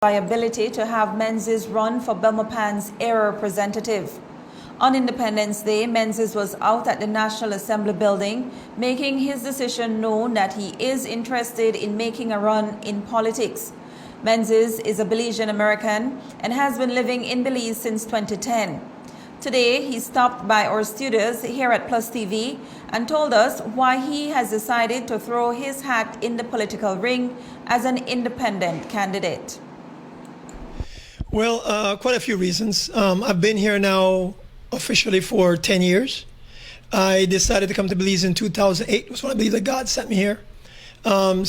viability to have Menzies run for Belmopan's area representative. On Independence Day, Menzies was out at the National Assembly building, making his decision known that he is interested in making a run in politics. Menzies is a Belizean American and has been living in Belize since 2010. Today, he stopped by our studios here at Plus TV and told us why he has decided to throw his hat in the political ring as an independent candidate. Well, quite a few reasons. I've been here now officially for 10 years. I decided to come to Belize in 2008. It was when I believe that God sent me here. I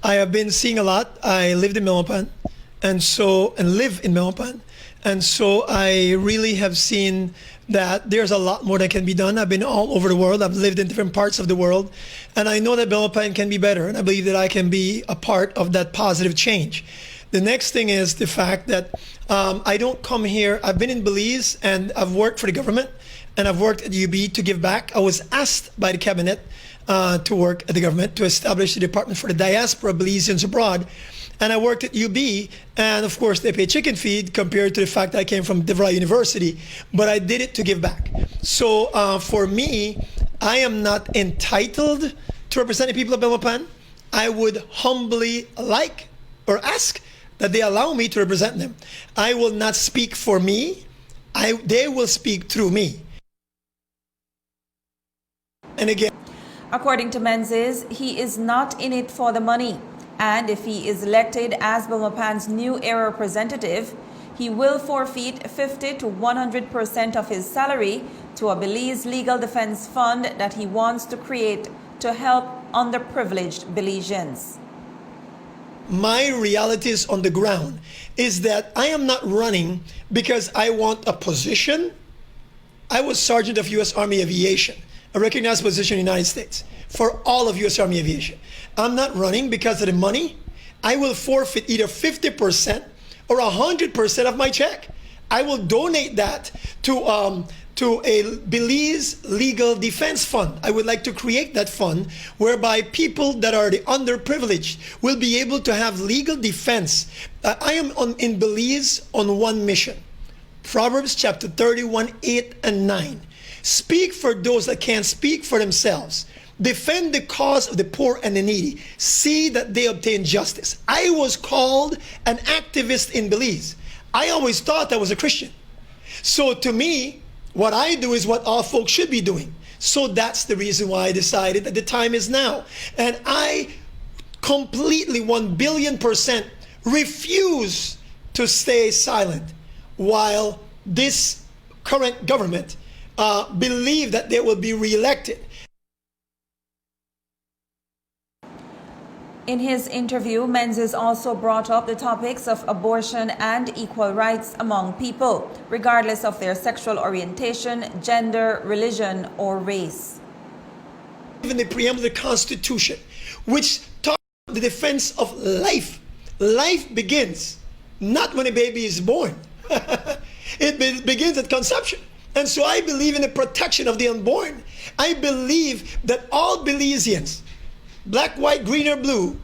have been seeing a lot. I lived in Menzies and live in Menzies. And so I really have seen that there's a lot more that can be done. I've been all over the world. I've lived in different parts of the world. And I know that Belmopan can be better. And I believe that I can be a part of that positive change. The next thing is the fact that I don't come here. I've been in Belize and I've worked for the government and I've worked at UB to give back. I was asked by the cabinet to work at the government to establish the Department for the Diaspora Belizeans Abroad. And I worked at UB, and of course they pay chicken feed compared to the fact that I came from DeVry University, but I did it to give back. So for me, I am not entitled to represent the people of Belmopan. I would humbly like or ask that they allow me to represent them. I will not speak for me. They will speak through me. And again, according to Menzies, he is not in it for the money. And if he is elected as Belmopan's new area representative, he will forfeit 50 to 100% of his salary to a Belize legal defense fund that he wants to create to help underprivileged Belizeans. My realities on the ground is that I am not running because I want a position. I was Sergeant of U.S. Army Aviation, a recognized position in the United States for all of U.S. Army Aviation. I'm not running because of the money. I will forfeit either 50% or 100% of my check. I will donate that to a Belize legal defense fund. I would like to create that fund whereby people that are the underprivileged will be able to have legal defense. I am in Belize on one mission. Proverbs chapter 31, 8 and 9. Speak for those that can't speak for themselves. Defend the cause of the poor and the needy. See that they obtain justice. I was called an activist in Belize. I always thought I was a Christian. So to me, what I do is what all folks should be doing. So that's the reason why I decided that the time is now. And I completely 1,000,000,000% refuse to stay silent while this current government believe that they will be reelected. In his interview, Menzies also brought up the topics of abortion and equal rights among people, regardless of their sexual orientation, gender, religion, or race. Even the preamble of the Constitution, which talks about the defense of life. Life begins not when a baby is born. It begins at conception. And so I believe in the protection of the unborn. I believe that all Belizeans, black, white, green, or blue,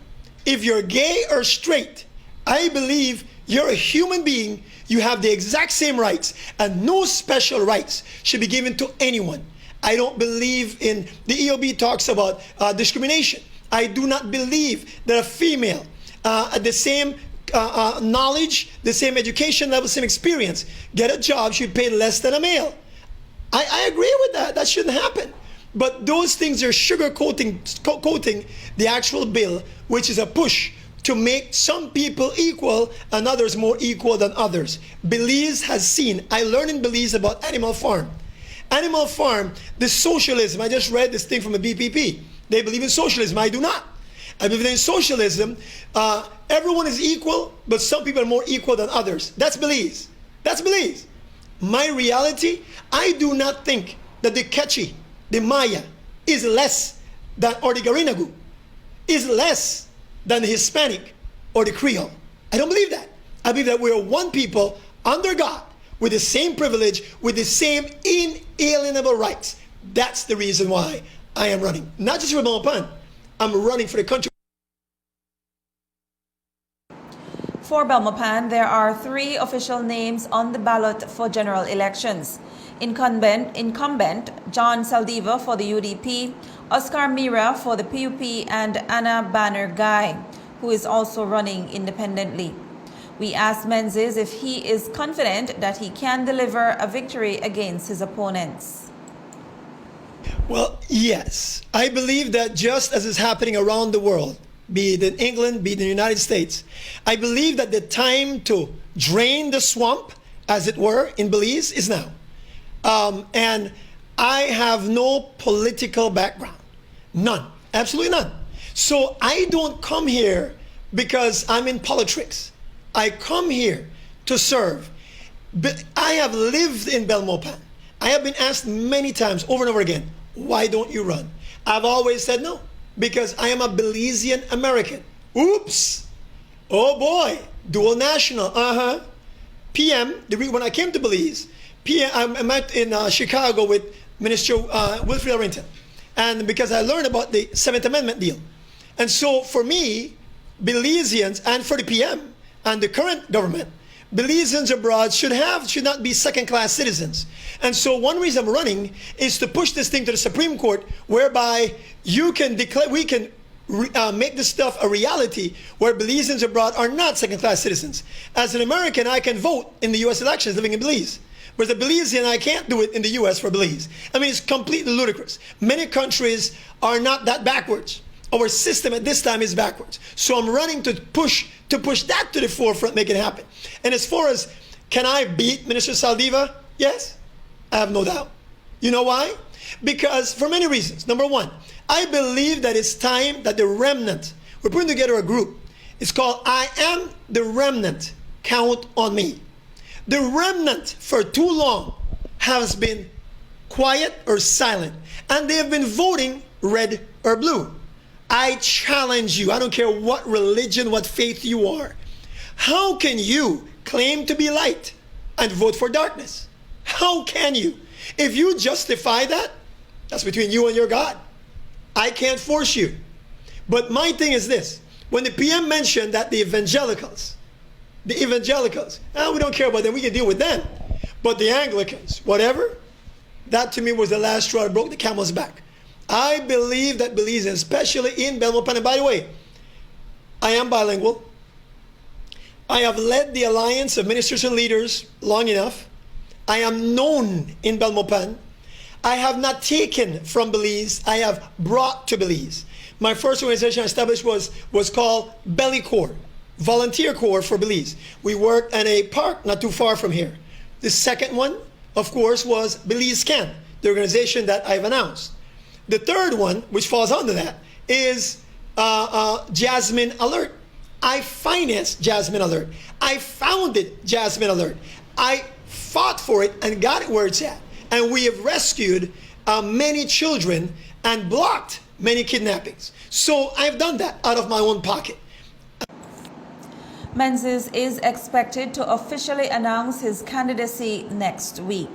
if you're gay or straight, I believe you're a human being. You have the exact same rights, and no special rights should be given to anyone. I don't believe in, the EOB talks about discrimination. I do not believe that a female at the same knowledge, the same education level, same experience, get a job, should pay less than a male. I agree with that. That shouldn't happen. But those things are coating the actual bill, which is a push to make some people equal and others more equal than others. Belize has seen, I learned in Belize about Animal Farm. Animal Farm, the socialism, I just read this thing from the BPP. They believe in socialism, I do not. I believe in socialism, everyone is equal, but some people are more equal than others. That's Belize. That's Belize. My reality, I do not think that the Quechua, the Maya, is less than, or the Garinagu, is less than the Hispanic or the Creole. I don't believe that. I believe that we're one people under God with the same privilege, with the same inalienable rights. That's the reason why I am running. Not just for Belmopan, I'm running for the country. For Belmopan, there are 3 official names on the ballot for general elections. Incumbent John Saldiva for the UDP, Oscar Mira for the PUP, and Anna Banner Guy, who is also running independently. We asked Menzies if he is confident that he can deliver a victory against his opponents. Well, yes. I believe that just as is happening around the world, be it in England, be it in the United States, I believe that the time to drain the swamp, as it were, in Belize is now. And I have no political background. None. Absolutely none. So I don't come here because I'm in politics. I come here to serve. But I have lived in Belmopan. I have been asked many times over and over again, why don't you run? I've always said no, because I am a Belizean American. Oops. Oh boy. Dual national. PM, when I came to Belize, I met in Chicago with Minister Wilfred Arrington. And because I learned about the 7th Amendment deal. And so for me, Belizeans, and for the PM and the current government, Belizeans abroad should not be second-class citizens. And so one reason I'm running is to push this thing to the Supreme Court, whereby you can declare, we can make this stuff a reality, where Belizeans abroad are not second-class citizens. As an American, I can vote in the U.S. elections living in Belize. Whereas a Belizean, I can't do it in the U.S. for Belize. I mean, it's completely ludicrous. Many countries are not that backwards. Our system at this time is backwards. So I'm running to push that to the forefront, make it happen. And as far as, can I beat Minister Saldiva? Yes, I have no doubt. You know why? Because for many reasons. Number one, I believe that it's time that the remnant, we're putting together a group. It's called I Am the Remnant, Count on Me. The remnant for too long has been quiet or silent, and they have been voting red or blue. I challenge you, I don't care what religion, what faith you are. How can you claim to be light and vote for darkness? How can you? If you justify that, that's between you and your God. I can't force you. But my thing is this, when the PM mentioned that the evangelicals, we don't care about them, we can deal with them. But the Anglicans, whatever, that to me was the last straw that broke the camel's back. I believe that Belize, especially in Belmopan, and by the way, I am bilingual. I have led the Alliance of Ministers and Leaders long enough. I am known in Belmopan. I have not taken from Belize, I have brought to Belize. My first organization I established was called Belly Corps, Volunteer Corps for Belize. We worked at a park not too far from here. The second one, of course, was Belize Can, the organization that I've announced. The third one, which falls under that, is Jasmine Alert. I financed Jasmine Alert. I founded Jasmine Alert. I fought for it and got it where it's at. And we have rescued many children and blocked many kidnappings. So I've done that out of my own pocket. Menzies is expected to officially announce his candidacy next week.